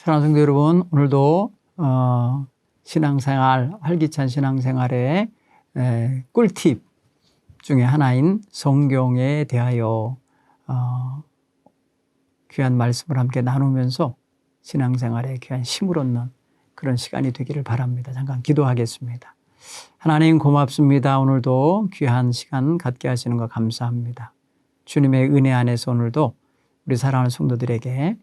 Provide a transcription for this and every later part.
사랑하는 성도 여러분, 오늘도 신앙생활, 활기찬 신앙생활의 꿀팁 중에 하나인 성경에 대하여 귀한 말씀을 함께 나누면서 신앙생활에 귀한 힘을 얻는 그런 시간이 되기를 바랍니다. 잠깐 기도하겠습니다. 하나님 고맙습니다. 오늘도 귀한 시간 갖게 하시는 거 감사합니다. 주님의 은혜 안에서 오늘도 우리 사랑하는 성도들에게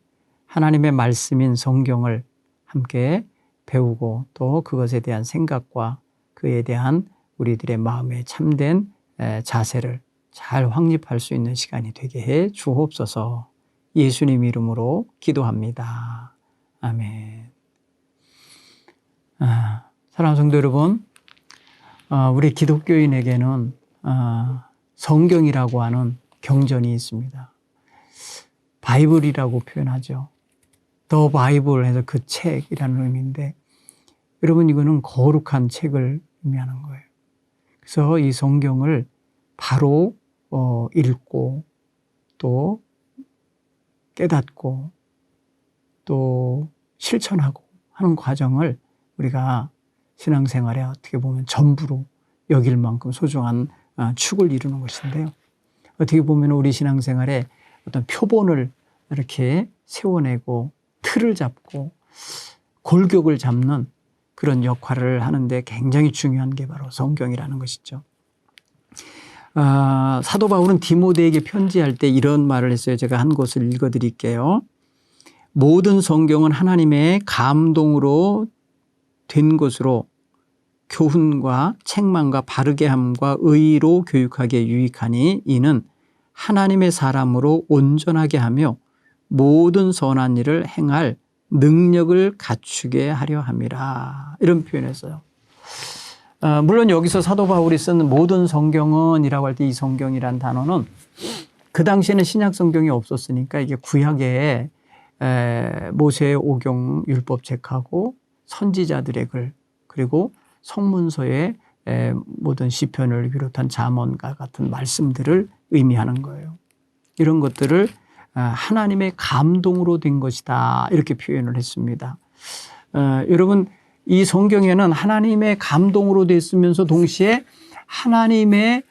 하나님의 말씀인 성경을 함께 배우고 또 그것에 대한 생각과 그에 대한 우리들의 마음에 참된 자세를 잘 확립할 수 있는 시간이 되게 해 주옵소서. 예수님 이름으로 기도합니다. 아멘. 사랑하는 성도 여러분, 우리 기독교인에게는 성경이라고 하는 경전이 있습니다. 바이블이라고 표현하죠. 더 바이블 해서 그 책이라는 의미인데, 여러분 이거는 거룩한 책을 의미하는 거예요. 그래서 이 성경을 바로 읽고 또 깨닫고 또 실천하고 하는 과정을 우리가 신앙생활에 어떻게 보면 전부로 여길 만큼 소중한 축을 이루는 것인데요. 어떻게 보면 우리 신앙생활에 어떤 표본을 이렇게 세워내고 틀을 잡고 골격을 잡는 그런 역할을 하는데 굉장히 중요한 게 바로 성경이라는 것이죠. 사도 바울은 디모데에게 편지할 때 이런 말을 했어요. 제가 한 곳을 읽어드릴게요. 모든 성경은 하나님의 감동으로 된 것으로 교훈과 책망과 바르게 함과 의로 교육하기에 유익하니 이는 하나님의 사람으로 온전하게 하며 모든 선한 일을 행할 능력을 갖추게 하려 함이라. 이런 표현했어요. 물론 여기서 사도 바울이 쓴 모든 성경은 이라고 할 때 이 성경이란 단어는 그 당시에는 신약 성경이 없었으니까 이게 구약의 모세의 오경 율법책하고 선지자들의 글 그리고 성문서의 모든 시편을 비롯한 잠언과 같은 말씀들을 의미하는 거예요. 이런 것들을 하나님의 감동으로 된 것이다 이렇게 표현을 했습니다. 여러분 이 성경에는 하나님의 감동으로 됐으면서 동시에 하나님의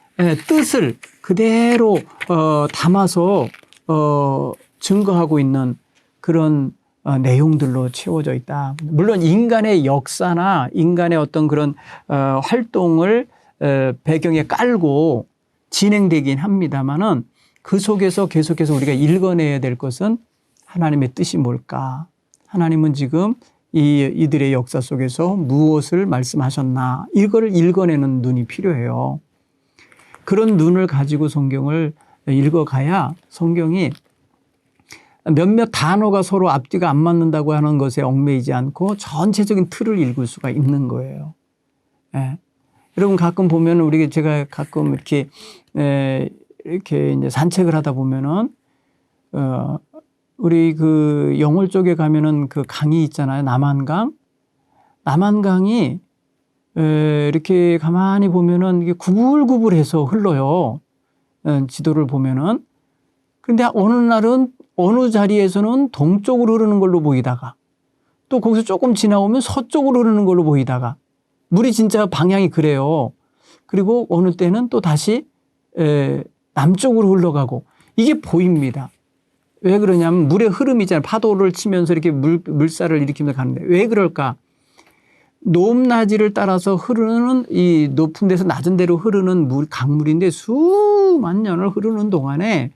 뜻을 그대로 담아서 증거하고 있는 그런 내용들로 채워져 있다. 물론 인간의 역사나 인간의 어떤 그런 활동을 배경에 깔고 진행되긴 합니다만은 그 속에서 계속해서 우리가 읽어내야 될 것은 하나님의 뜻이 뭘까? 하나님은 지금 이들의 역사 속에서 무엇을 말씀하셨나? 이걸 읽어내는 눈이 필요해요. 그런 눈을 가지고 성경을 읽어가야 성경이 몇몇 단어가 서로 앞뒤가 안 맞는다고 하는 것에 얽매이지 않고 전체적인 틀을 읽을 수가 있는 거예요. 예. 여러분 가끔 보면 제가 가끔 이렇게 이제 산책을 하다 보면은 우리 그 영월 쪽에 가면은 그 강이 있잖아요. 남한강. 남한강이 이렇게 가만히 보면은 이게 구불구불해서 흘러요. 지도를 보면은. 그런데 어느 날은 어느 자리에서는 동쪽으로 흐르는 걸로 보이다가 또 거기서 조금 지나오면 서쪽으로 흐르는 걸로 보이다가 물이 진짜 방향이 그래요. 그리고 어느 때는 또 다시 남쪽으로 흘러가고 이게 보입니다. 왜 그러냐면 물의 흐름이잖아요. 파도를 치면서 이렇게 물살을 일으키면서 가는데 왜 그럴까? 높낮이를 따라서 흐르는 이 높은 데서 낮은 데로 흐르는 강물인데 수만 년을 흐르는 동안에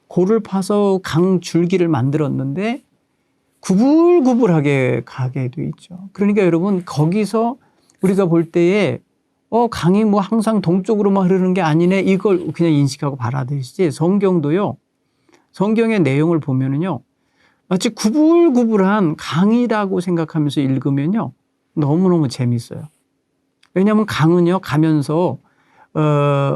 골을 파서 강 줄기를 만들었는데 구불구불하게 가게 돼 있죠. 그러니까 여러분 거기서 우리가 볼 때에 강이 뭐 항상 동쪽으로만 흐르는 게 아니네 이걸 그냥 인식하고 받아들이시지 성경도요. 성경의 내용을 보면은요. 마치 구불구불한 강이라고 생각하면서 읽으면요. 너무너무 재밌어요. 왜냐하면 강은요. 가면서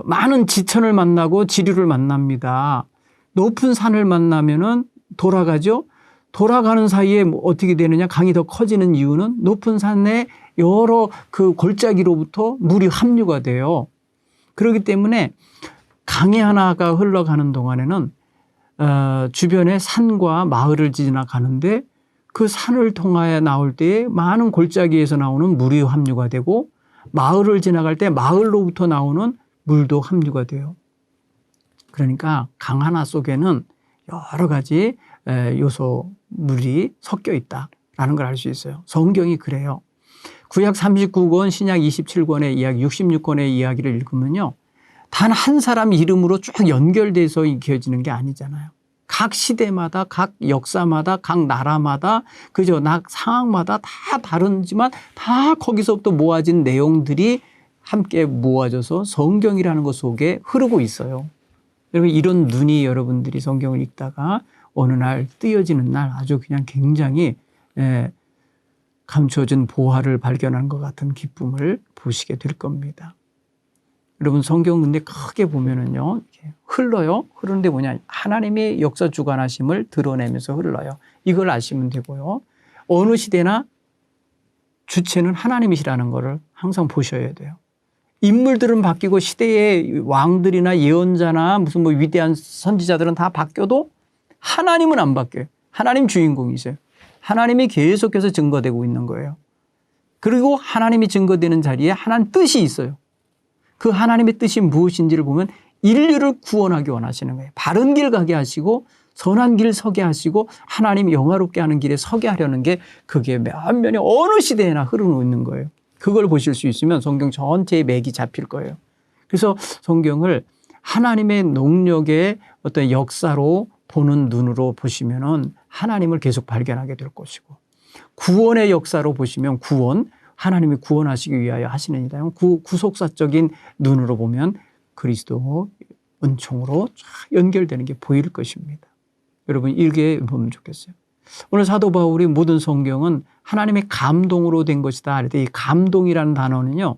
많은 지천을 만나고 지류를 만납니다. 높은 산을 만나면은 돌아가죠. 돌아가는 사이에 어떻게 되느냐 강이 더 커지는 이유는 높은 산에 여러 그 골짜기로부터 물이 합류가 돼요. 그렇기 때문에 강이 하나가 흘러가는 동안에는 주변에 산과 마을을 지나가는데 그 산을 통하여 나올 때 많은 골짜기에서 나오는 물이 함유가 되고 마을을 지나갈 때 마을로부터 나오는 물도 함유가 돼요. 그러니까 강 하나 속에는 여러 가지 요소 물이 섞여 있다라는 걸 알 수 있어요. 성경이 그래요. 구약 39권, 신약 27권의 이야기, 66권의 이야기를 읽으면요. 단 한 사람 이름으로 쭉 연결돼서 익혀지는 게 아니잖아요. 각 시대마다, 각 역사마다, 각 나라마다, 그죠? 상황마다 다 다르지만 다 거기서부터 모아진 내용들이 함께 모아져서 성경이라는 것 속에 흐르고 있어요. 여러분, 이런 눈이 여러분들이 성경을 읽다가 어느 날 뜨여지는 날 아주 그냥 굉장히 감춰진 보화를 발견한 것 같은 기쁨을 보시게 될 겁니다. 여러분, 성경 근데 크게 보면은요, 이렇게 흘러요. 흐르는데 뭐냐. 하나님의 역사 주관하심을 드러내면서 흘러요. 이걸 아시면 되고요. 어느 시대나 주체는 하나님이시라는 것을 항상 보셔야 돼요. 인물들은 바뀌고 시대의 왕들이나 예언자나 무슨 뭐 위대한 선지자들은 다 바뀌어도 하나님은 안 바뀌어요. 하나님 주인공이세요. 하나님이 계속해서 증거되고 있는 거예요. 그리고 하나님이 증거되는 자리에 하나님 뜻이 있어요. 그 하나님의 뜻이 무엇인지를 보면 인류를 구원하기 원하시는 거예요. 바른 길 가게 하시고 선한 길 서게 하시고 하나님 영화롭게 하는 길에 서게 하려는 게 그게 면면에 어느 시대에나 흐르고 있는 거예요. 그걸 보실 수 있으면 성경 전체의 맥이 잡힐 거예요. 그래서 성경을 하나님의 농력의 어떤 역사로 보는 눈으로 보시면은 하나님을 계속 발견하게 될 것이고, 구원의 역사로 보시면 구원, 하나님이 구원하시기 위하여 하시는 이다. 구속사적인 눈으로 보면 그리스도 은총으로 쫙 연결되는 게 보일 것입니다. 여러분, 이렇게 보면 좋겠어요. 오늘 사도 바울이 모든 성경은 하나님의 감동으로 된 것이다. 그럴 때 이 감동이라는 단어는요,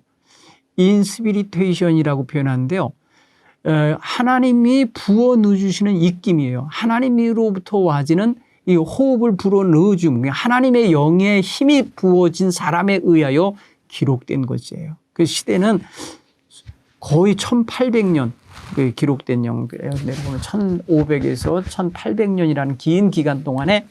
인스피리테이션이라고 표현하는데요. 하나님이 부어 넣어주시는 입김이에요. 하나님으로부터 와지는 이 호흡을 불어 넣어줌, 하나님의 영의 힘이 부어진 사람에 의하여 기록된 것이에요. 그 시대는 거의 1800년 기록된 영예요. 보면 1500에서 1800년이라는 긴 기간 동안에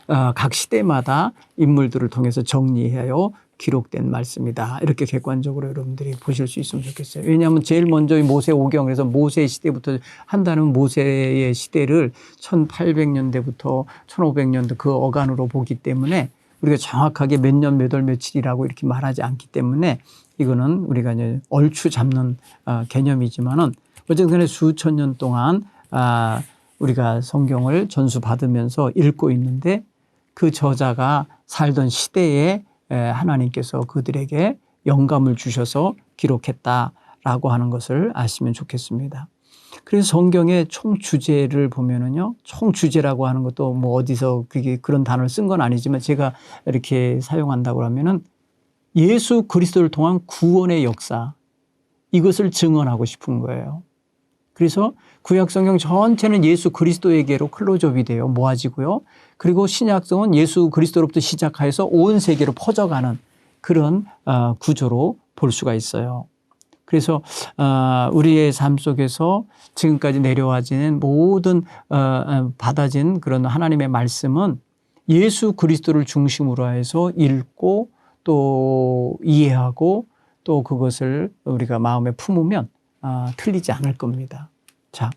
각 시대마다 인물들을 통해서 정리하여 기록된 말씀이다. 이렇게 객관적으로 여러분들이 보실 수 있으면 좋겠어요. 왜냐하면 제일 먼저 모세 오경, 그래서 모세 시대부터 한다는 모세의 시대를 1800년대부터 1500년대 그 어간으로 보기 때문에 우리가 정확하게 몇 년, 몇 월, 며칠이라고 이렇게 말하지 않기 때문에 이거는 우리가 이제 얼추 잡는 개념이지만은 어쨌든 간에 수천 년 동안 우리가 성경을 전수받으면서 읽고 있는데 그 저자가 살던 시대에 하나님께서 그들에게 영감을 주셔서 기록했다라고 하는 것을 아시면 좋겠습니다. 그래서 성경의 총 주제를 보면은요, 총 주제라고 하는 것도 뭐 어디서 그게 그런 단어를 쓴 건 아니지만 제가 이렇게 사용한다고 하면은 예수 그리스도를 통한 구원의 역사, 이것을 증언하고 싶은 거예요. 그래서 구약 성경 전체는 예수 그리스도에게로 클로즈업이 돼요. 모아지고요. 그리고 신약성은 예수 그리스도로부터 시작해서 온 세계로 퍼져가는 그런 구조로 볼 수가 있어요. 그래서 우리의 삶 속에서 지금까지 내려와지는 모든 받아진 그런 하나님의 말씀은 예수 그리스도를 중심으로 해서 읽고 또 이해하고 또 그것을 우리가 마음에 품으면 틀리지 않을 겁니다. 자,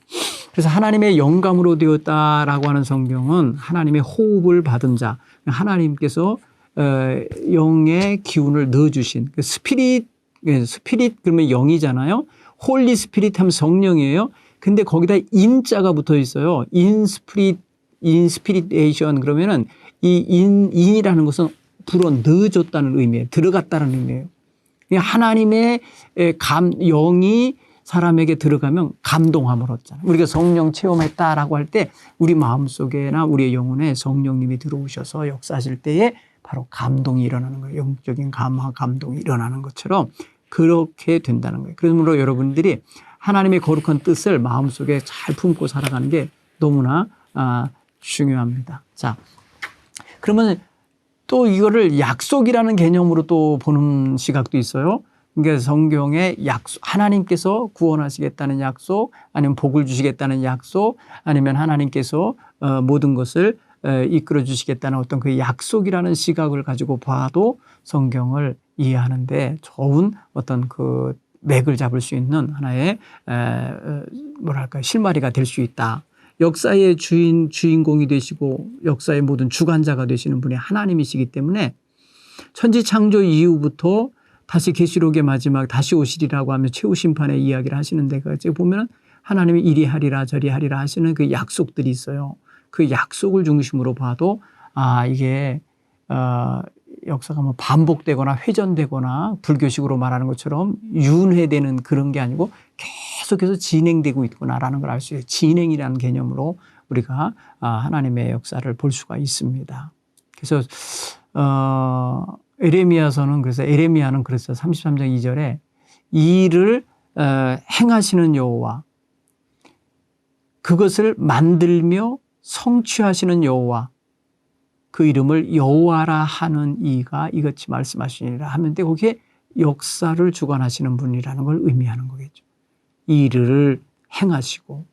그래서 하나님의 영감으로 되었다라고 하는 성경은 하나님의 호흡을 받은 자, 하나님께서 영의 기운을 넣어주신 스피릿 그러면 영이잖아요. 홀리 스피릿 하면 성령이에요. 근데 거기다 인자가 붙어 있어요. 인스피리테이션 그러면은 이 인이라는 것은 불어 넣어줬다는 의미예요. 들어갔다는 의미예요. 하나님의 영이 사람에게 들어가면 감동함을 얻잖아요. 우리가 성령 체험했다라고 할 때 우리 마음속에나 우리의 영혼에 성령님이 들어오셔서 역사하실 때에 바로 감동이 일어나는 거예요. 영적인 감동이 일어나는 것처럼 그렇게 된다는 거예요. 그러므로 여러분들이 하나님의 거룩한 뜻을 마음속에 잘 품고 살아가는 게 너무나 중요합니다. 자, 그러면 또 이거를 약속이라는 개념으로 또 보는 시각도 있어요. 그러니까 성경의 약속, 하나님께서 구원하시겠다는 약속, 아니면 복을 주시겠다는 약속, 아니면 하나님께서 모든 것을 이끌어 주시겠다는 어떤 그 약속이라는 시각을 가지고 봐도 성경을 이해하는데 좋은 어떤 그 맥을 잡을 수 있는 하나의 뭐랄까 실마리가 될 수 있다. 역사의 주인공이 되시고 역사의 모든 주관자가 되시는 분이 하나님이시기 때문에 천지 창조 이후부터 다시 계시록의 마지막 다시 오시리라고 하며 최후 심판의 이야기를 하시는데 그 보면은 하나님이 이리 하리라 저리 하리라 하시는 그 약속들이 있어요. 그 약속을 중심으로 봐도 이게 역사가 뭐 반복되거나 회전되거나 불교식으로 말하는 것처럼 윤회되는 그런 게 아니고 계속해서 진행되고 있구나라는 걸 알 수 있어요. 진행이라는 개념으로 우리가 하나님의 역사를 볼 수가 있습니다. 그래서 에레미야는 그래서 33장 2절에 이 일을 행하시는 여호와 그것을 만들며 성취하시는 여호와 그 이름을 여호와라 하는 이가 이같이 말씀하시니라 하는데 거기에 역사를 주관하시는 분이라는 걸 의미하는 거겠죠. 이 일을 행하시고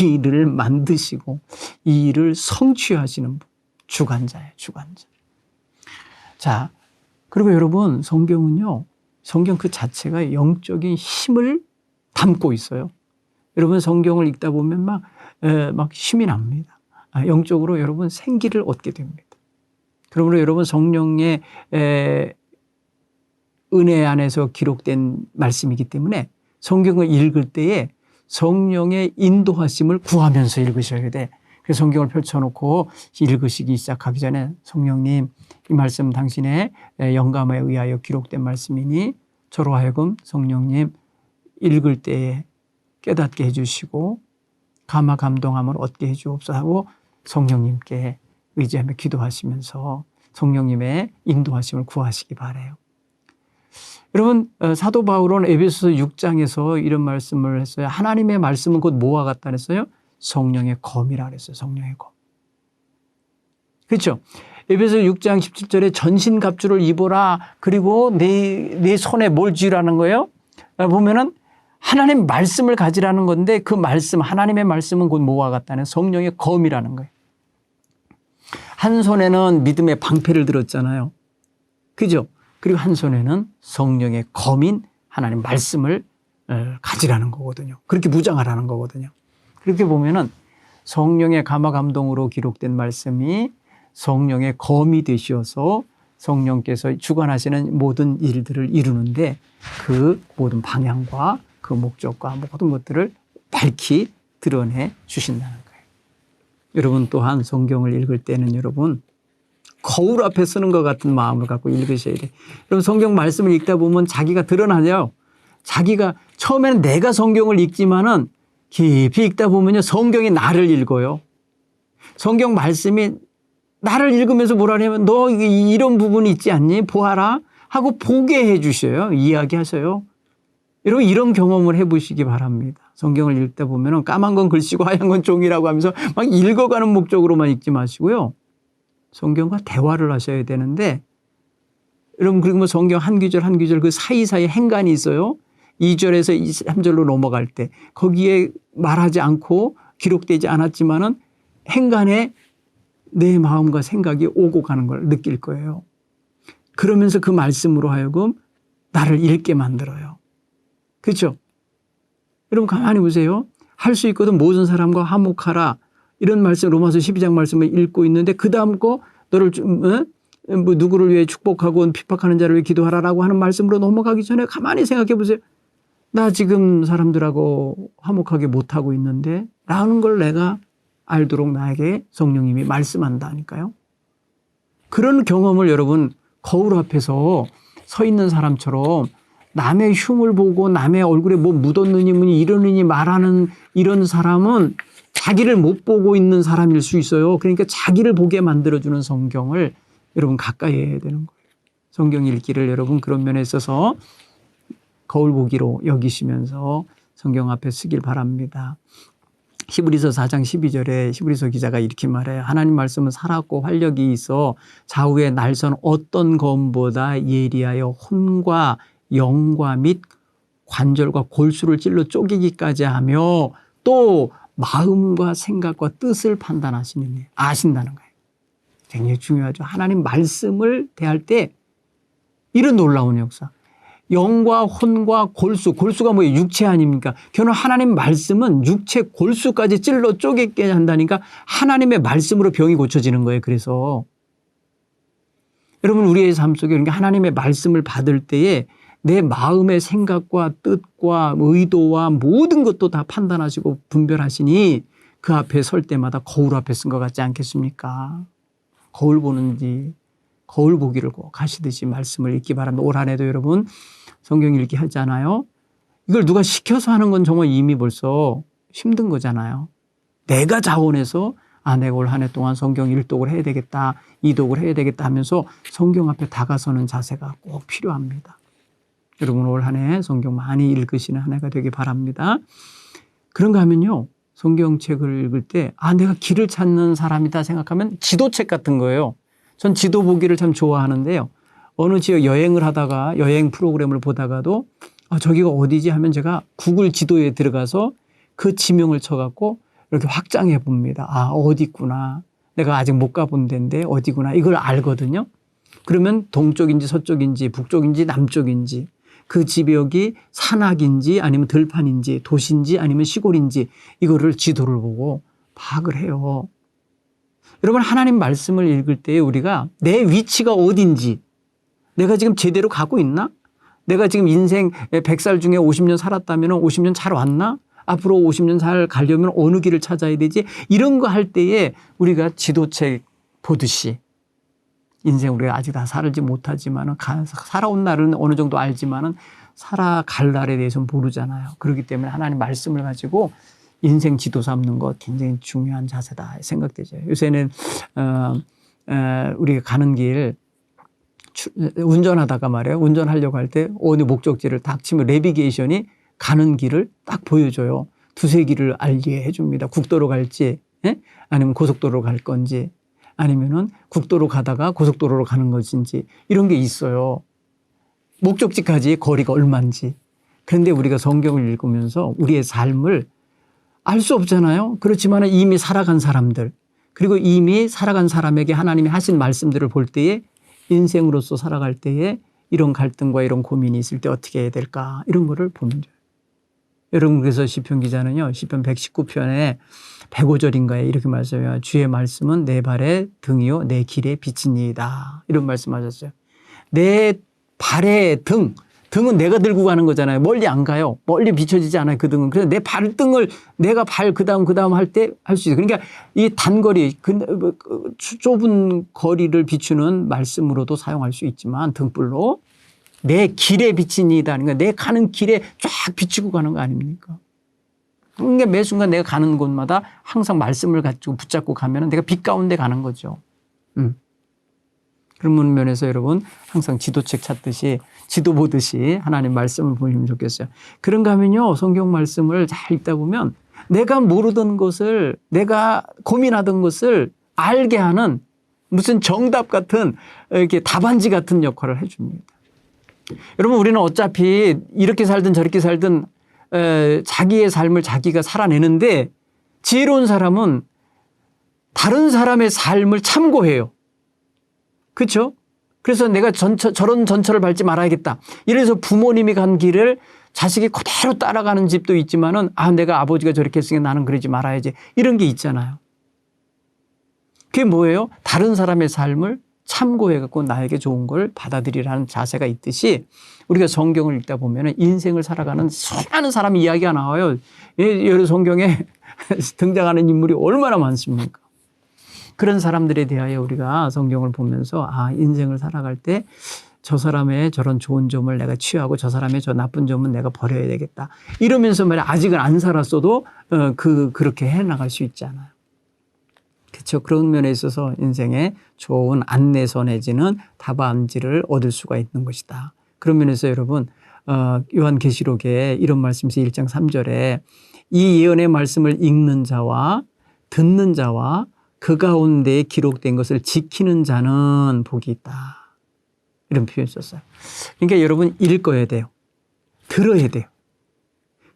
이 일을 만드시고 이 일을 성취하시는 분. 주관자예요. 주관자. 자, 그리고 여러분 성경은요. 성경 그 자체가 영적인 힘을 담고 있어요. 여러분 성경을 읽다 보면 막 힘이 납니다. 영적으로 여러분 생기를 얻게 됩니다. 그러므로 여러분 성령의 은혜 안에서 기록된 말씀이기 때문에 성경을 읽을 때에 성령의 인도하심을 구하면서 읽으셔야 돼. 그래서 성경을 펼쳐놓고 읽으시기 시작하기 전에 성령님 이 말씀 당신의 영감에 의하여 기록된 말씀이니 저로 하여금 성령님 읽을 때에 깨닫게 해주시고 감화 감동함을 얻게 해주옵소서 하고 성령님께 의지하며 기도하시면서 성령님의 인도하심을 구하시기 바라요. 여러분 사도 바울은 에베소서 6장에서 이런 말씀을 했어요. 하나님의 말씀은 곧 뭐와 같다 그랬어요? 성령의 검이라 그랬어요. 성령의 검. 그렇죠? 에베소서 6장 17절에 전신갑주를 입어라. 그리고 내 손에 뭘 쥐라는 거예요? 보면은 하나님 말씀을 가지라는 건데 그 말씀 하나님의 말씀은 곧 뭐와 같다는 성령의 검이라는 거예요. 한 손에는 믿음의 방패를 들었잖아요. 그죠? 그리고 한 손에는 성령의 검인 하나님 말씀을 가지라는 거거든요. 그렇게 무장하라는 거거든요. 그렇게 보면은 성령의 감화 감동으로 기록된 말씀이 성령의 검이 되셔서 성령께서 주관하시는 모든 일들을 이루는데 그 모든 방향과 그 목적과 모든 것들을 밝히 드러내 주신다는 거예요. 여러분 또한 성경을 읽을 때는 여러분 거울 앞에 쓰는 것 같은 마음을 갖고 읽으셔야 돼요. 여러분 성경 말씀을 읽다 보면 자기가 드러나요. 자기가 처음에는 내가 성경을 읽지만은 깊이 읽다 보면요. 성경이 나를 읽어요. 성경 말씀이 나를 읽으면서 뭐라 하냐면 너 이런 부분이 있지 않니? 보아라 하고 보게 해 주셔요. 이야기하셔요. 여러분 이런 경험을 해보시기 바랍니다. 성경을 읽다 보면 까만 건 글씨고 하얀 건 종이라고 하면서 막 읽어가는 목적으로만 읽지 마시고요. 성경과 대화를 하셔야 되는데 여러분 그리고 뭐 성경 한 구절 한 구절 그 사이사이에 행간이 있어요. 2절에서 3절로 넘어갈 때 거기에 말하지 않고 기록되지 않았지만은 행간에 내 마음과 생각이 오고 가는 걸 느낄 거예요. 그러면서 그 말씀으로 하여금 나를 읽게 만들어요. 그렇죠? 여러분 가만히 보세요. 할 수 있거든 모든 사람과 화목하라. 이런 말씀 로마서 12장 말씀을 읽고 있는데 그 다음 거 너를 뭐 누구를 위해 축복하고 핍박하는 자를 위해 기도하라라고 하는 말씀으로 넘어가기 전에 가만히 생각해 보세요. 나 지금 사람들하고 화목하게 못하고 있는데 라는 걸 내가 알도록 나에게 성령님이 말씀한다니까요. 그런 경험을 여러분 거울 앞에서 서 있는 사람처럼 남의 흉을 보고 남의 얼굴에 뭐 묻었느니 뭐니 이러느니 말하는 이런 사람은 자기를 못 보고 있는 사람일 수 있어요. 그러니까 자기를 보게 만들어주는 성경을 여러분 가까이 해야 되는 거예요. 성경 읽기를 여러분 그런 면에 있어서 거울 보기로 여기시면서 성경 앞에 쓰길 바랍니다. 히브리서 4장 12절에 히브리서 기자가 이렇게 말해요. 하나님 말씀은 살았고 활력이 있어 좌우의 날선 어떤 검보다 예리하여 혼과 영과 및 관절과 골수를 찔러 쪼개기까지 하며 또 마음과 생각과 뜻을 판단하시는 아신다는 거예요. 굉장히 중요하죠. 하나님 말씀을 대할 때 이런 놀라운 역사. 영과 혼과 골수, 골수가 뭐예요? 육체 아닙니까? 결국 하나님 말씀은 육체 골수까지 찔러 쪼개게 한다니까 하나님의 말씀으로 병이 고쳐지는 거예요. 그래서 여러분 우리의 삶 속에 그러니까 하나님의 말씀을 받을 때에 내 마음의 생각과 뜻과 의도와 모든 것도 다 판단하시고 분별하시니 그 앞에 설 때마다 거울 앞에 쓴 것 같지 않겠습니까? 거울 보는지 거울 보기를 꼭 하시듯이 말씀을 읽기 바랍니다. 올 한 해도 여러분 성경 읽기 하잖아요. 이걸 누가 시켜서 하는 건 정말 이미 벌써 힘든 거잖아요. 내가 자원해서 내가 올 한 해 동안 성경 1독을 해야 되겠다, 2독을 해야 되겠다 하면서 성경 앞에 다가서는 자세가 꼭 필요합니다. 여러분 올 한 해 성경 많이 읽으시는 한 해가 되길 바랍니다. 그런가 하면요. 성경책을 읽을 때 내가 길을 찾는 사람이다 생각하면 지도책 같은 거예요. 전 지도 보기를 참 좋아하는데요. 어느 지역 여행을 하다가 여행 프로그램을 보다가도 저기가 어디지 하면 제가 구글 지도에 들어가서 그 지명을 쳐갖고 이렇게 확장해 봅니다. 어디 있구나. 내가 아직 못 가본 데인데 어디구나. 이걸 알거든요. 그러면 동쪽인지 서쪽인지 북쪽인지 남쪽인지 그 지역이 산악인지 아니면 들판인지 도시인지 아니면 시골인지 이거를 지도를 보고 파악을 해요. 여러분 하나님 말씀을 읽을 때 우리가 내 위치가 어딘지 내가 지금 제대로 가고 있나? 내가 지금 인생 100살 중에 50년 살았다면 50년 잘 왔나? 앞으로 50년 잘 가려면 어느 길을 찾아야 되지? 이런 거 할 때에 우리가 지도책 보듯이 인생 우리가 아직 다 살지 못하지만 살아온 날은 어느 정도 알지만 살아갈 날에 대해서는 모르잖아요. 그렇기 때문에 하나님 말씀을 가지고 인생 지도 삼는 거 굉장히 중요한 자세다 생각되죠. 요새는 우리가 가는 길 운전하다가 말이에요. 운전하려고 할 때 어느 목적지를 딱 치면 내비게이션이 가는 길을 딱 보여줘요. 두세 길을 알게 해줍니다. 국도로 갈지 아니면 고속도로로 갈 건지 아니면은 국도로 가다가 고속도로로 가는 것인지 이런 게 있어요. 목적지까지 거리가 얼마인지. 그런데 우리가 성경을 읽으면서 우리의 삶을 알 수 없잖아요. 그렇지만 이미 살아간 사람들 그리고 이미 살아간 사람에게 하나님이 하신 말씀들을 볼 때에 인생으로서 살아갈 때에 이런 갈등과 이런 고민이 있을 때 어떻게 해야 될까 이런 거를 보는 거예요. 여러분 그래서 시편 기자는요. 시편 119편에 105절인가에 이렇게 말씀해요. 주의 말씀은 내 발의 등이요 내 길의 빛이니이다. 이런 말씀하셨어요. 내 발의 등은 내가 들고 가는 거잖아요. 멀리 안 가요. 멀리 비춰지지 않아요. 그 등은. 그래서 내 발등을 내가 그다음 할 때 할 수 있어요. 그러니까 이 단거리 좁은 거리를 비추는 말씀으로도 사용할 수 있지만 등불로 내 길에 비치니다. 그러니까 내 가는 길에 쫙 비추고 가는 거 아닙니까? 그러니까 매 순간 내가 가는 곳마다 항상 말씀을 가지고 붙잡고 가면 내가 빛 가운데 가는 거죠. 그런 면에서 여러분 항상 지도책 찾듯이 지도 보듯이 하나님 말씀을 보시면 좋겠어요. 그런가 하면요. 성경 말씀을 잘 읽다 보면 내가 모르던 것을 내가 고민하던 것을 알게 하는 무슨 정답 같은 이렇게 답안지 같은 역할을 해 줍니다. 여러분 우리는 어차피 이렇게 살든 저렇게 살든 자기의 삶을 자기가 살아내는데 지혜로운 사람은 다른 사람의 삶을 참고해요. 그렇죠? 그래서 내가 저런 전철을 밟지 말아야겠다. 이래서 부모님이 간 길을 자식이 그대로 따라가는 집도 있지만은 내가 아버지가 저렇게 했으니까 나는 그러지 말아야지. 이런 게 있잖아요. 그게 뭐예요? 다른 사람의 삶을 참고해 갖고 나에게 좋은 걸 받아들이라는 자세가 있듯이 우리가 성경을 읽다 보면 인생을 살아가는 수많은 사람 이야기가 나와요. 여러 성경에 등장하는 인물이 얼마나 많습니까? 그런 사람들에 대하여 우리가 성경을 보면서 인생을 살아갈 때 저 사람의 저런 좋은 점을 내가 취하고 저 사람의 저 나쁜 점은 내가 버려야 되겠다. 이러면서 말이야 아직은 안 살았어도 그렇게 해나갈 수 있잖아요. 그렇죠. 그런 면에 있어서 인생에 좋은 안내서 내지는 답안지를 얻을 수가 있는 것이다. 그런 면에서 여러분 요한계시록에 이런 말씀이 1장 3절에 이 예언의 말씀을 읽는 자와 듣는 자와 그 가운데에 기록된 것을 지키는 자는 복이 있다. 이런 표현을 썼어요. 그러니까 여러분 읽어야 돼요. 들어야 돼요.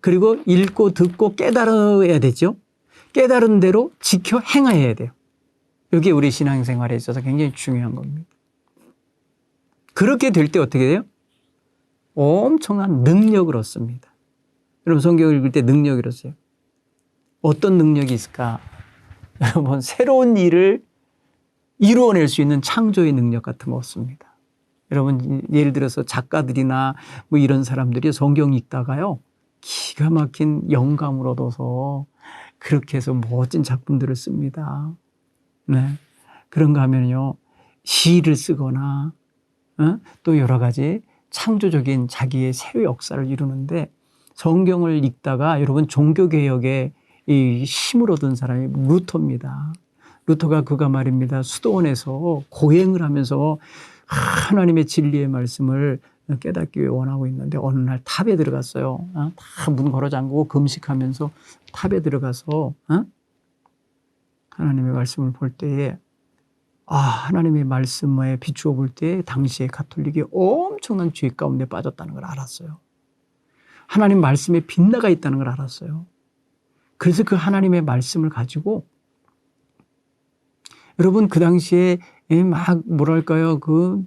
그리고 읽고 듣고 깨달아야 되죠. 깨달은 대로 지켜 행해야 돼요. 이게 우리 신앙생활에 있어서 굉장히 중요한 겁니다. 그렇게 될 때 어떻게 돼요? 엄청난 능력을 얻습니다. 여러분 성경을 읽을 때 능력을 얻어요. 어떤 능력이 있을까? 여러분 새로운 일을 이루어낼 수 있는 창조의 능력 같은 거 얻습니다. 여러분 예를 들어서 작가들이나 뭐 이런 사람들이 성경 읽다가요. 기가 막힌 영감을 얻어서 그렇게 해서 멋진 작품들을 씁니다. 네. 그런가 하면요. 시를 쓰거나 또 여러 가지 창조적인 자기의 새로운 역사를 이루는데 성경을 읽다가 여러분 종교개혁에 이 힘을 얻은 사람이 루터입니다. 루터가 그가 말입니다. 수도원에서 고행을 하면서 하나님의 진리의 말씀을 깨닫기 위해 원하고 있는데 어느 날 탑에 들어갔어요. 다 문 걸어 잠그고 금식하면서 탑에 들어가서 하나님의 말씀을 볼 때에 하나님의 말씀에 비추어 볼 때 당시에 가톨릭이 엄청난 죄 가운데 빠졌다는 걸 알았어요. 하나님 말씀에 빗나가 있다는 걸 알았어요. 그래서 그 하나님의 말씀을 가지고 여러분 그 당시에 막 뭐랄까요 그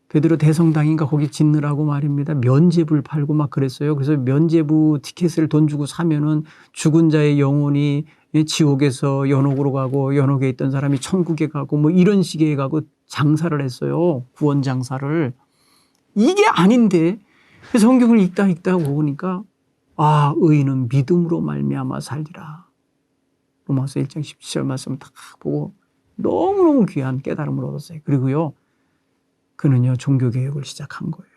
베드로 대성당인가 거기 짓느라고 말입니다. 면죄부를 팔고 막 그랬어요. 그래서 면죄부 티켓을 돈 주고 사면은 죽은 자의 영혼이 지옥에서 연옥으로 가고 연옥에 있던 사람이 천국에 가고 뭐 이런 식의 가고 장사를 했어요. 구원 장사를. 이게 아닌데 성경을 읽다 보니까 의인은 믿음으로 말미암아 살리라. 로마서 1장 17절 말씀 딱 보고 너무너무 귀한 깨달음을 얻었어요. 그리고요. 그는요. 종교개혁을 시작한 거예요.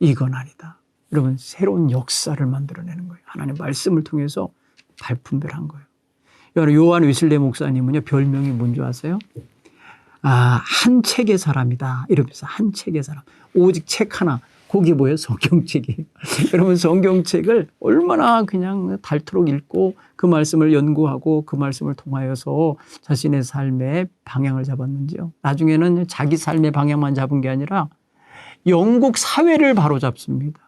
이건 아니다. 여러분 새로운 역사를 만들어내는 거예요. 하나님 말씀을 통해서 발품별한 거예요. 요한 웨슬레 목사님은요. 별명이 뭔지 아세요? 한 책의 사람이다. 이러면서 한 책의 사람. 오직 책 하나. 그게 뭐예요? 성경책이에요. 여러분 성경책을 얼마나 그냥 닳도록 읽고 그 말씀을 연구하고 그 말씀을 통하여서 자신의 삶의 방향을 잡았는지요. 나중에는 자기 삶의 방향만 잡은 게 아니라 영국 사회를 바로잡습니다.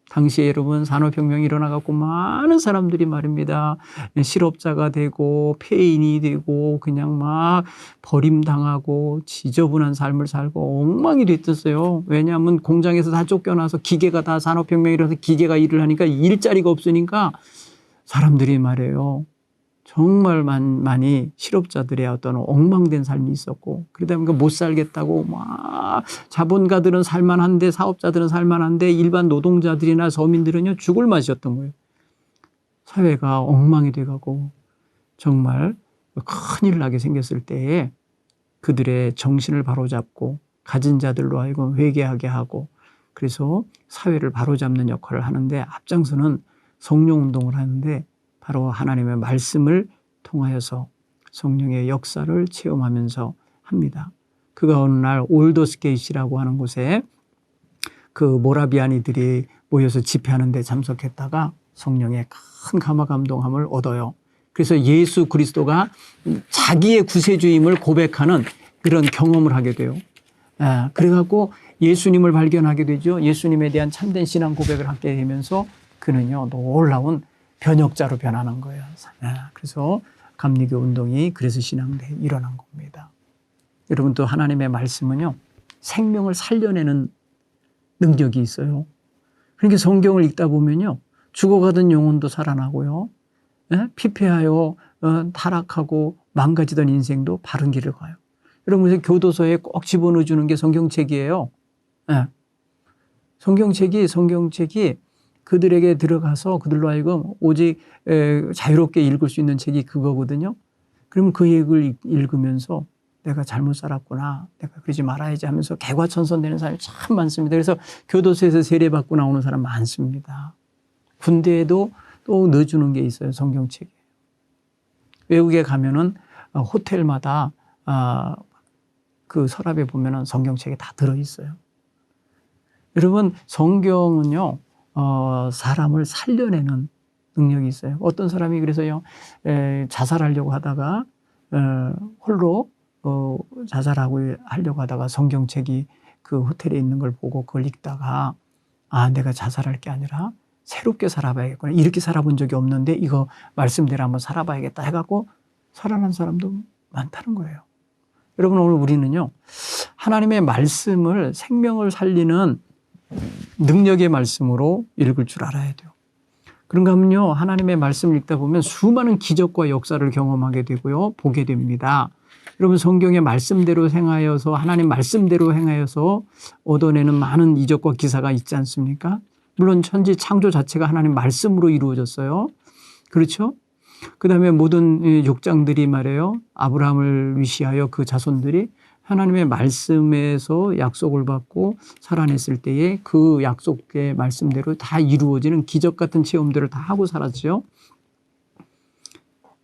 당시에 여러분 산업혁명이 일어나갖고 많은 사람들이 말입니다. 실업자가 되고 폐인이 되고 그냥 막 버림당하고 지저분한 삶을 살고 엉망이 됐었어요. 왜냐하면 공장에서 다 쫓겨나서 기계가 다 산업혁명이 일어나서 기계가 일을 하니까 일자리가 없으니까 사람들이 말해요. 정말 많이 실업자들의 어떤 엉망된 삶이 있었고 그러다 보니까 못 살겠다고 막 자본가들은 살만한데 사업자들은 살만한데 일반 노동자들이나 서민들은요 죽을 맛이었던 거예요. 사회가 엉망이 돼가고 정말 큰일 나게 생겼을 때에 그들의 정신을 바로잡고 가진 자들로 하여금 회개하게 하고 그래서 사회를 바로잡는 역할을 하는데 앞장서는 성령운동을 하는데 바로 하나님의 말씀을 통하여서 성령의 역사를 체험하면서 합니다. 그가 어느 날 올더스게이시라고 하는 곳에 그 모라비아니들이 모여서 집회하는 데 참석했다가 성령의 큰 감화감동함을 얻어요. 그래서 예수 그리스도가 자기의 구세주임을 고백하는 그런 경험을 하게 돼요. 그래갖고 예수님을 발견하게 되죠. 예수님에 대한 참된 신앙 고백을 하게 되면서 그는요 놀라운 변혁자로 변하는 거예요. 그래서 감리교 운동이 그래서 신앙대에 일어난 겁니다. 여러분 또 하나님의 말씀은요. 생명을 살려내는 능력이 있어요. 그러니까 성경을 읽다 보면요. 죽어가던 영혼도 살아나고요. 피폐하여 타락하고 망가지던 인생도 바른 길을 가요. 여러분 그래서 교도소에 꼭 집어넣어 주는 게 성경책이에요. 성경책이 그들에게 들어가서 그들로 하여금 오직 자유롭게 읽을 수 있는 책이 그거거든요. 그러면 그 책을 읽으면서 내가 잘못 살았구나. 내가 그러지 말아야지 하면서 개과천선되는 사람이 참 많습니다. 그래서 교도소에서 세례받고 나오는 사람 많습니다. 군대에도 또 넣어주는 게 있어요. 성경책에. 외국에 가면은 호텔마다 그 서랍에 보면은 성경책이 다 들어있어요. 여러분 성경은요. 사람을 살려내는 능력이 있어요. 어떤 사람이 그래서요, 자살하려고 하다가, 홀로, 하려고 하다가 성경책이 그 호텔에 있는 걸 보고 그걸 읽다가, 내가 자살할 게 아니라 새롭게 살아봐야겠구나. 이렇게 살아본 적이 없는데 이거 말씀대로 한번 살아봐야겠다 해갖고 살아난 사람도 많다는 거예요. 여러분 오늘 우리는요. 하나님의 말씀을 생명을 살리는 능력의 말씀으로 읽을 줄 알아야 돼요. 그런가 하면요. 하나님의 말씀을 읽다 보면 수많은 기적과 역사를 경험하게 되고요. 보게 됩니다. 여러분 성경의 말씀대로 행하여서 하나님 말씀대로 행하여서 얻어내는 많은 이적과 기사가 있지 않습니까? 물론 천지 창조 자체가 하나님 말씀으로 이루어졌어요. 그렇죠? 그다음에 모든 족장들이 말이에요. 아브라함을 위시하여 그 자손들이 하나님의 말씀에서 약속을 받고 살아냈을 때에 그 약속의 말씀대로 다 이루어지는 기적 같은 체험들을 다 하고 살았죠.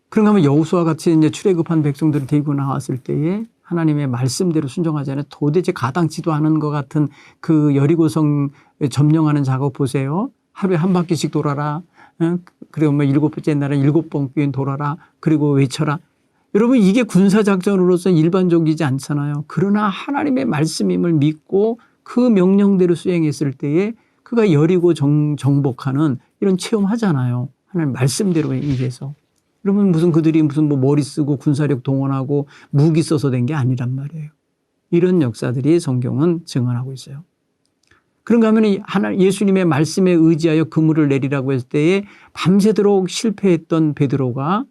그런가 하면 여호수아 같이 이제 출애굽한 백성들을 데리고 나왔을 때에 하나님의 말씀대로 순종하지 않아요. 도대체 가당치도 않은 것 같은 그 여리고성 점령하는 작업 보세요. 하루에 한 바퀴씩 돌아라. 그리고 뭐 7번째 날은 7번 돌아라. 그리고 외쳐라. 여러분 이게 군사작전으로서 일반적이지 않잖아요. 그러나 하나님의 말씀임을 믿고 그 명령대로 수행했을 때에 그가 여리고 정복하는 이런 체험하잖아요. 하나님 말씀대로 일해서. 여러분 무슨 그들이 무슨 뭐 머리 쓰고 군사력 동원하고 무기 써서 된 게 아니란 말이에요. 이런 역사들이 성경은 증언하고 있어요. 그런가 하면 예수님의 말씀에 의지하여 그물을 내리라고 했을 때에 밤새도록 실패했던 베드로가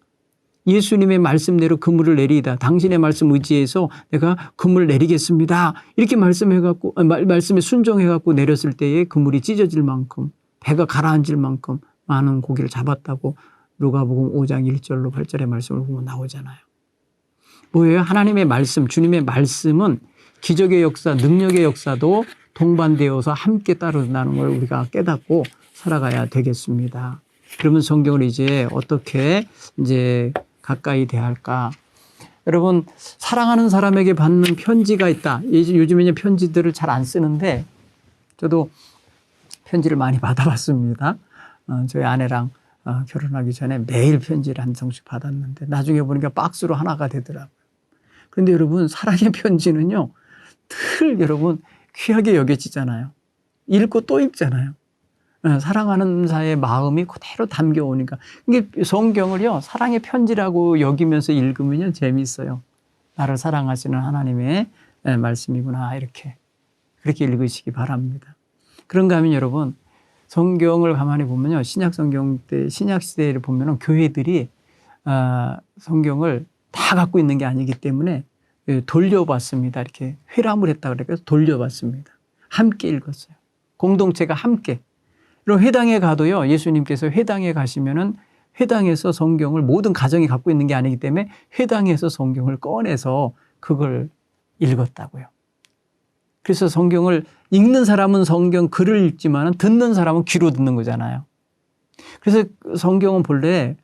예수님의 말씀대로 그물을 내리다. 당신의 말씀 의지해서 내가 그물을 내리겠습니다. 이렇게 말씀해갖고 말씀에 순종해갖고 내렸을 때에 그물이 찢어질 만큼 배가 가라앉을 만큼 많은 고기를 잡았다고 누가복음 5장 1절로 8절의 말씀을 보면 나오잖아요. 뭐예요? 하나님의 말씀, 주님의 말씀은 기적의 역사, 능력의 역사도 동반되어서 함께 따른다는 걸 우리가 깨닫고 살아가야 되겠습니다. 그러면 성경을 이제 어떻게 이제 가까이 대할까? 여러분 사랑하는 사람에게 받는 편지가 있다. 요즘에는 편지들을 잘 안 쓰는데 저도 편지를 많이 받아봤습니다. 저희 아내랑 결혼하기 전에 매일 편지를 한 통씩 받았는데 나중에 보니까 박스로 하나가 되더라고요. 그런데 여러분 사랑의 편지는요. 늘 여러분 귀하게 여겨지잖아요. 읽고 또 읽잖아요. 사랑하는 자의 마음이 그대로 담겨오니까. 이게 성경을요, 사랑의 편지라고 여기면서 읽으면요, 재미있어요. 나를 사랑하시는 하나님의 말씀이구나, 이렇게. 그렇게 읽으시기 바랍니다. 그런가 하면 여러분, 성경을 가만히 보면요, 신약 성경 때, 신약 시대를 보면은 교회들이 성경을 다 갖고 있는 게 아니기 때문에 돌려봤습니다. 이렇게 회람을 했다 그래서 돌려봤습니다. 함께 읽었어요. 공동체가 함께. 그럼 회당에 가도요, 예수님께서 회당에 가시면은 회당에서 성경을 모든 가정이 갖고 있는 게 아니기 때문에 회당에서 성경을 꺼내서 그걸 읽었다고요. 그래서 성경을 읽는 사람은 성경 글을 읽지만 듣는 사람은 귀로 듣는 거잖아요. 그래서 성경은 본래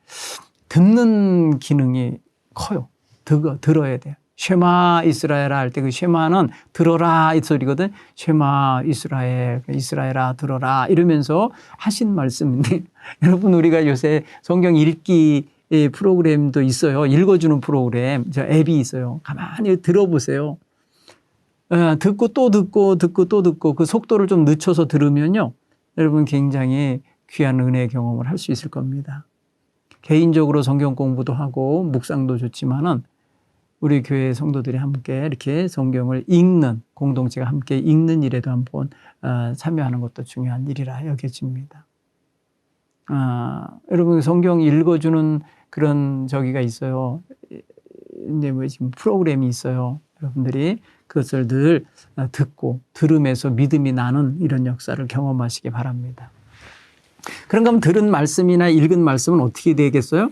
듣는 기능이 커요. 들어야 돼요. 쉐마 이스라엘아 할 때 그 쉐마는 들어라 이 소리거든. 쉐마 이스라엘, 이스라엘아 들어라 이러면서 하신 말씀인데 여러분 우리가 요새 성경 읽기 프로그램도 있어요. 읽어주는 프로그램. 저 앱이 있어요. 가만히 들어보세요. 듣고 또 듣고 듣고 또 듣고 그 속도를 좀 늦춰서 들으면요. 여러분 굉장히 귀한 은혜의 경험을 할 수 있을 겁니다. 개인적으로 성경 공부도 하고 묵상도 좋지만은 우리 교회 성도들이 함께 이렇게 성경을 읽는 공동체가 함께 읽는 일에도 한번 참여하는 것도 중요한 일이라 여겨집니다. 여러분 성경 읽어주는 그런 저기가 있어요. 이제 뭐 지금 프로그램이 있어요. 여러분들이 그것을 늘 듣고 들으면서 믿음이 나는 이런 역사를 경험하시기 바랍니다. 그런가 하면 들은 말씀이나 읽은 말씀은 어떻게 되겠어요?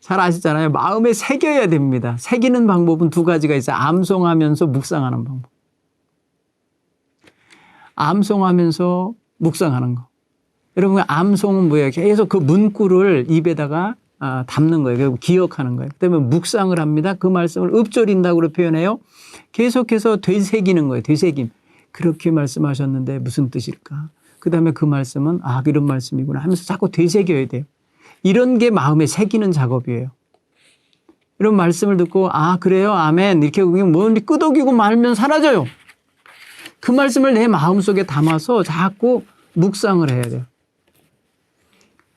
잘 아시잖아요. 마음에 새겨야 됩니다. 새기는 방법은 두 가지가 있어요. 암송하면서 묵상하는 방법. 암송하면서 묵상하는 거. 여러분 암송은 뭐예요? 계속 그 문구를 입에다가 담는 거예요. 기억하는 거예요. 그다음에 묵상을 합니다. 그 말씀을 읊조린다고 표현해요. 계속해서 되새기는 거예요. 되새김. 그렇게 말씀하셨는데 무슨 뜻일까? 그다음에 그 말씀은 이런 말씀이구나 하면서 자꾸 되새겨야 돼요. 이런 게 마음에 새기는 작업이에요. 이런 말씀을 듣고 그래요 아멘 이렇게 뭐 끄덕이고 말면 사라져요. 그 말씀을 내 마음속에 담아서 자꾸 묵상을 해야 돼요.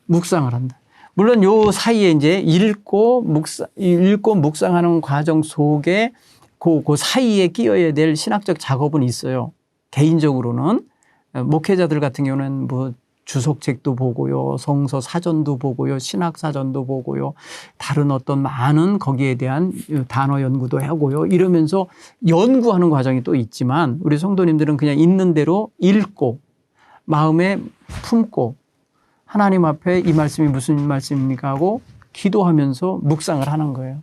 묵상을 한다. 물론 요 사이에 이제 읽고 묵상하는 과정 속에 그 사이에 끼어야 될 신학적 작업은 있어요. 개인적으로는 목회자들 같은 경우는 뭐 주석책도 보고요, 성서 사전도 보고요, 신학 사전도 보고요, 다른 어떤 많은 거기에 대한 단어 연구도 하고요. 이러면서 연구하는 과정이 또 있지만 우리 성도님들은 그냥 있는 대로 읽고 마음에 품고 하나님 앞에 이 말씀이 무슨 말씀입니까 하고 기도하면서 묵상을 하는 거예요.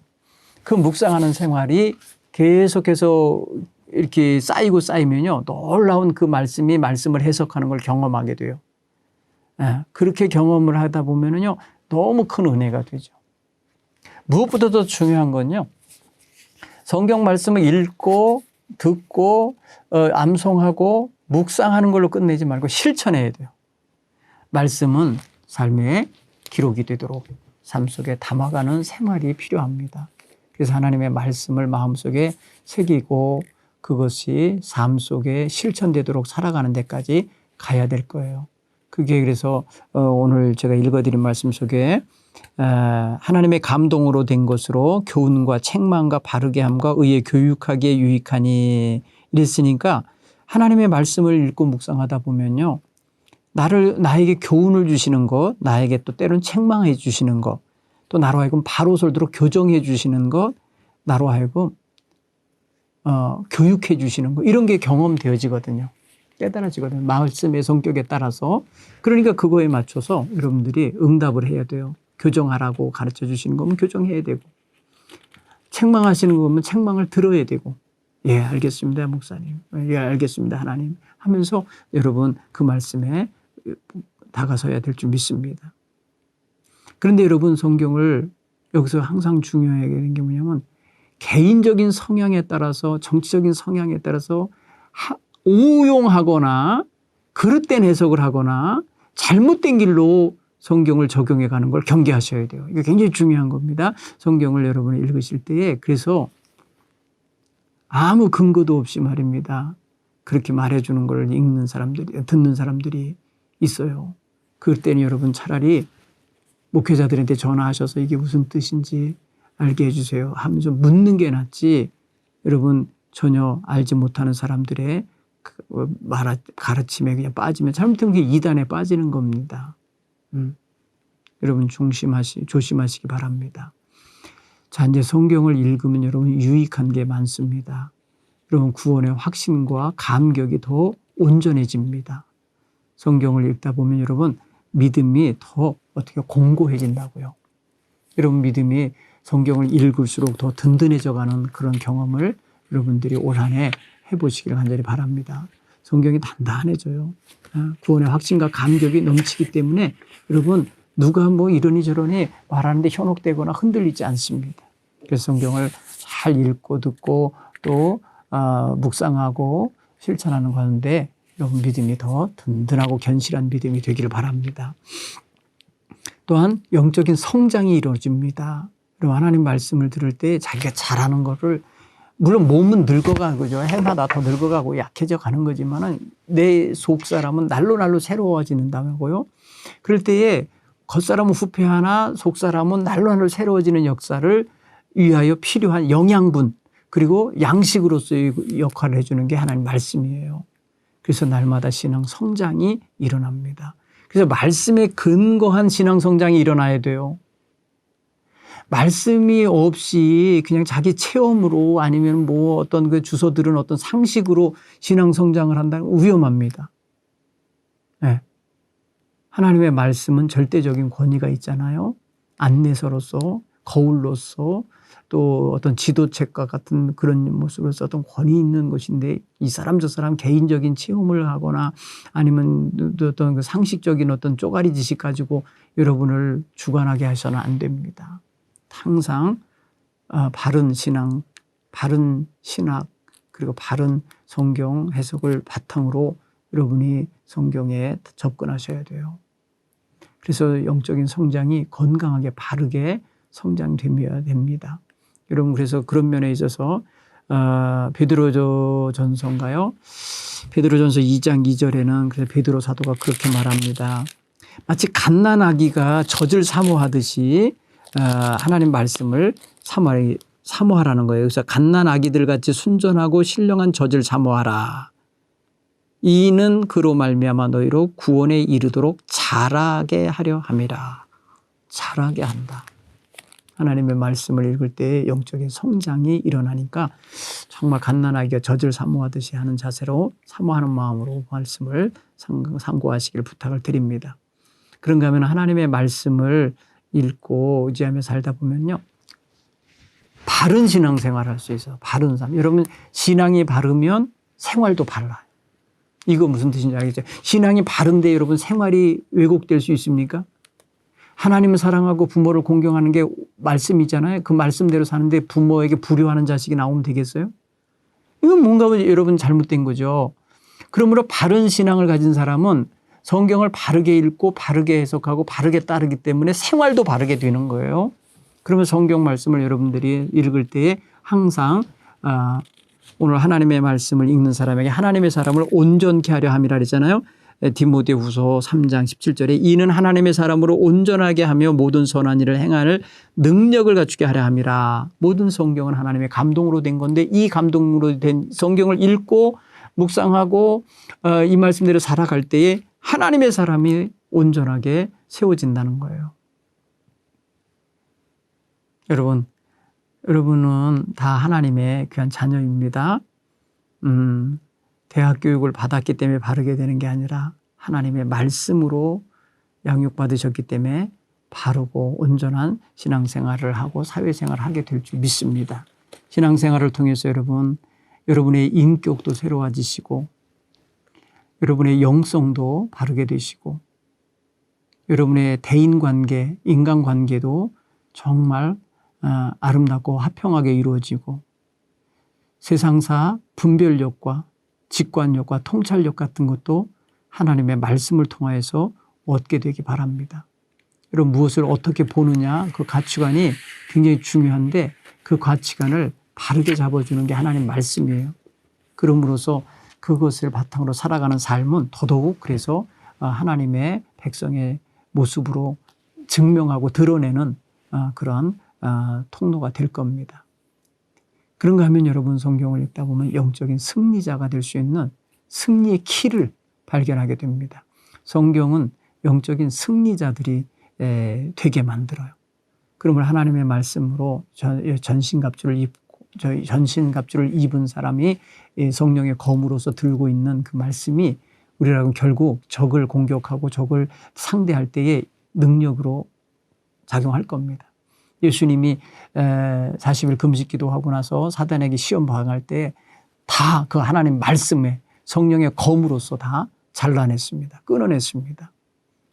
그 묵상하는 생활이 계속해서 이렇게 쌓이면요, 놀라운 그 말씀이 말씀을 해석하는 걸 경험하게 돼요. 그렇게 경험을 하다 보면은요, 너무 큰 은혜가 되죠. 무엇보다 더 중요한 건요, 성경 말씀을 읽고 듣고 암송하고 묵상하는 걸로 끝내지 말고 실천해야 돼요. 말씀은 삶의 기록이 되도록 삶 속에 담아가는 생활이 필요합니다. 그래서 하나님의 말씀을 마음속에 새기고 그것이 삶 속에 실천되도록 살아가는 데까지 가야 될 거예요. 그게 그래서 오늘 제가 읽어드린 말씀 속에 하나님의 감동으로 된 것으로 교훈과 책망과 바르게 함과 의에 교육하기에 유익하니 이랬으니까 하나님의 말씀을 읽고 묵상하다 보면요, 나에게 교훈을 주시는 것, 나에게 또 때로는 책망해 주시는 것, 또 나로 하여금 바로 설도록 교정해 주시는 것, 나로 하여금 교육해 주시는 것, 이런 게 경험되어지거든요. 깨달아지거든요. 말씀의 성격에 따라서. 그러니까 그거에 맞춰서 여러분들이 응답을 해야 돼요. 교정하라고 가르쳐 주시는 거면 교정해야 되고, 책망하시는 거면 책망을 들어야 되고, 예, 알겠습니다, 목사님. 예, 알겠습니다, 하나님. 하면서 여러분 그 말씀에 다가서야 될 줄 믿습니다. 그런데 여러분 성경을 여기서 항상 중요하게 되는 게 뭐냐면 개인적인 성향에 따라서 정치적인 성향에 따라서 오용하거나 그릇된 해석을 하거나 잘못된 길로 성경을 적용해 가는 걸 경계하셔야 돼요. 이거 굉장히 중요한 겁니다. 성경을 여러분이 읽으실 때에. 그래서 아무 근거도 없이 말입니다, 그렇게 말해주는 걸 듣는 사람들이 있어요. 그럴 때는 여러분 차라리 목회자들한테 전화하셔서 이게 무슨 뜻인지 알게 해주세요 하면서 묻는 게 낫지, 여러분 전혀 알지 못하는 사람들의 가르침에 그냥 빠지면 잘못하면 그게 이단에 빠지는 겁니다. 여러분 조심하시기 바랍니다. 자, 이제 성경을 읽으면 여러분 유익한 게 많습니다. 여러분 구원의 확신과 감격이 더 온전해집니다. 성경을 읽다 보면 여러분 믿음이 더 어떻게 공고해진다고요. 여러분 믿음이 성경을 읽을수록 더 든든해져 가는 그런 경험을 여러분들이 올 한 해 해보시기를 간절히 바랍니다. 성경이 단단해져요. 구원의 확신과 감격이 넘치기 때문에 여러분 누가 뭐 이러니 저러니 말하는데 현혹되거나 흔들리지 않습니다. 그래서 성경을 잘 읽고 듣고 또 묵상하고 실천하는 가운데 여러분 믿음이 더 든든하고 견실한 믿음이 되기를 바랍니다. 또한 영적인 성장이 이루어집니다. 그리고 하나님 말씀을 들을 때 자기가 잘하는 거를, 물론 몸은 늙어가는 거죠. 해마다 더 늙어가고 약해져 가는 거지만은 내 속사람은 날로 새로워지는다고요. 그럴 때에 겉사람은 후패하나 속사람은 날로 새로워지는 역사를 위하여 필요한 영양분 그리고 양식으로서의 역할을 해주는 게 하나님 말씀이에요. 그래서 날마다 신앙 성장이 일어납니다. 그래서 말씀에 근거한 신앙 성장이 일어나야 돼요. 말씀이 없이 그냥 자기 체험으로 아니면 뭐 어떤 그 주워 들은 어떤 상식으로 신앙 성장을 한다면 위험합니다. 네. 하나님의 말씀은 절대적인 권위가 있잖아요. 안내서로서, 거울로서, 또 어떤 지도책과 같은 그런 모습으로서 어떤 권위 있는 것인데 이 사람 저 사람 개인적인 체험을 하거나 아니면 어떤 그 상식적인 어떤 쪼가리 지식 가지고 여러분을 주관하게 하셔서는 안 됩니다. 항상 바른 신앙, 바른 신학 그리고 바른 성경 해석을 바탕으로 여러분이 성경에 접근하셔야 돼요. 그래서 영적인 성장이 건강하게 바르게 성장되어야 됩니다. 여러분 그래서 그런 면에 있어서 베드로전서인가요? 베드로전서 2장 2절에는 그래서 베드로 사도가 그렇게 말합니다. 마치 갓난아기가 젖을 사모하듯이 하나님 말씀을 사모하라는 거예요. 그래서 갓난아기들 같이 순전하고 신령한 젖을 사모하라. 이는 그로 말미암아 너희로 구원에 이르도록 자라게 하려 함이라. 자라게 한다. 하나님의 말씀을 읽을 때 영적인 성장이 일어나니까 정말 갓난아기가 젖을 사모하듯이 하는 자세로 사모하는 마음으로 말씀을 상고하시길 부탁을 드립니다. 그런가 하면 하나님의 말씀을 읽고 의지하며 살다 보면요, 바른 신앙생활을 할 수 있어요. 바른 삶. 여러분, 신앙이 바르면 생활도 발라요. 이거 무슨 뜻인지 알겠죠? 신앙이 바른데 여러분 생활이 왜곡될 수 있습니까? 하나님을 사랑하고 부모를 공경하는 게 말씀이잖아요. 그 말씀대로 사는데 부모에게 불효하는 자식이 나오면 되겠어요? 이건 뭔가 여러분 잘못된 거죠. 그러므로 바른 신앙을 가진 사람은 성경을 바르게 읽고 바르게 해석하고 바르게 따르기 때문에 생활도 바르게 되는 거예요. 그러면 성경 말씀을 여러분들이 읽을 때에 항상 오늘 하나님의 말씀을 읽는 사람에게 하나님의 사람을 온전케 하려 함이라 그랬잖아요. 디모데후서 3장 17절에 이는 하나님의 사람으로 온전하게 하며 모든 선한 일을 행할 능력을 갖추게 하려 함이라. 모든 성경은 하나님의 감동으로 된 건데 이 감동으로 된 성경을 읽고 묵상하고 이 말씀대로 살아갈 때에 하나님의 사람이 온전하게 세워진다는 거예요. 여러분은 다 하나님의 귀한 자녀입니다. 대학 교육을 받았기 때문에 바르게 되는 게 아니라 하나님의 말씀으로 양육받으셨기 때문에 바르고 온전한 신앙생활을 하고 사회생활을 하게 될 줄 믿습니다. 신앙생활을 통해서 여러분의 인격도 새로워지시고 여러분의 영성도 바르게 되시고 여러분의 대인관계, 인간관계도 정말 아름답고 화평하게 이루어지고 세상사 분별력과 직관력과 통찰력 같은 것도 하나님의 말씀을 통하여서 얻게 되기 바랍니다. 여러분 무엇을 어떻게 보느냐 그 가치관이 굉장히 중요한데 그 가치관을 바르게 잡아주는 게 하나님 말씀이에요. 그럼으로써 그것을 바탕으로 살아가는 삶은 더더욱 그래서 하나님의 백성의 모습으로 증명하고 드러내는 그런 통로가 될 겁니다. 그런가 하면 여러분 성경을 읽다 보면 영적인 승리자가 될 수 있는 승리의 키를 발견하게 됩니다. 성경은 영적인 승리자들이 되게 만들어요. 그러면 하나님의 말씀으로 전신갑주를 입은 사람이 성령의 검으로서 들고 있는 그 말씀이 우리라고 결국 적을 공격하고 적을 상대할 때의 능력으로 작용할 겁니다. 예수님이 40일 금식 기도하고 나서 사단에게 시험 당할 때 다 그 하나님 말씀에 성령의 검으로서 다 잘라냈습니다. 끊어냈습니다.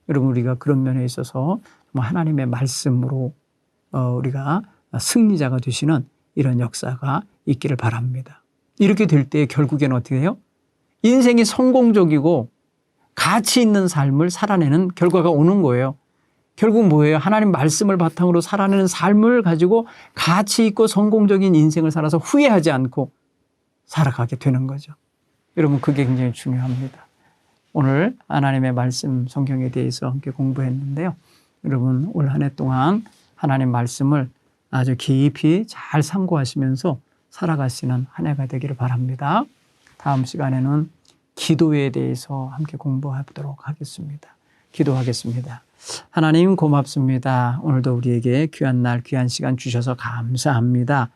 여러분 우리가 그런 면에 있어서 하나님의 말씀으로 우리가 승리자가 되시는 이런 역사가 있기를 바랍니다. 이렇게 될 때 결국에는 어떻게 해요? 인생이 성공적이고 가치 있는 삶을 살아내는 결과가 오는 거예요. 결국 뭐예요? 하나님 말씀을 바탕으로 살아내는 삶을 가지고 가치 있고 성공적인 인생을 살아서 후회하지 않고 살아가게 되는 거죠. 여러분 그게 굉장히 중요합니다. 오늘 하나님의 말씀 성경에 대해서 함께 공부했는데요. 여러분 올 한 해 동안 하나님 말씀을 아주 깊이 잘 상고하시면서 살아가시는 한 해가 되기를 바랍니다. 다음 시간에는 기도에 대해서 함께 공부하도록 하겠습니다. 기도하겠습니다. 하나님 고맙습니다. 오늘도 우리에게 귀한 날, 귀한 시간 주셔서 감사합니다.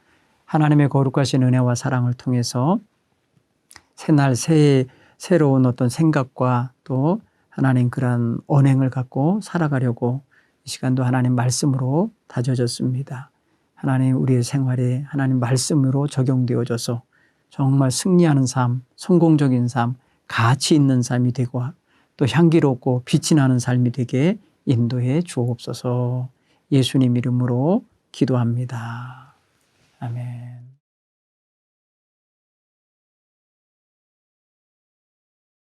하나님의 거룩하신 은혜와 사랑을 통해서 새날 새로운 어떤 생각과 또 하나님 그런 언행을 갖고 살아가려고 이 시간도 하나님 말씀으로 다져졌습니다. 하나님 우리의 생활에 하나님 말씀으로 적용되어져서 정말 승리하는 삶, 성공적인 삶, 가치 있는 삶이 되고 또 향기롭고 빛이 나는 삶이 되게 인도해 주옵소서. 예수님 이름으로 기도합니다. 아멘.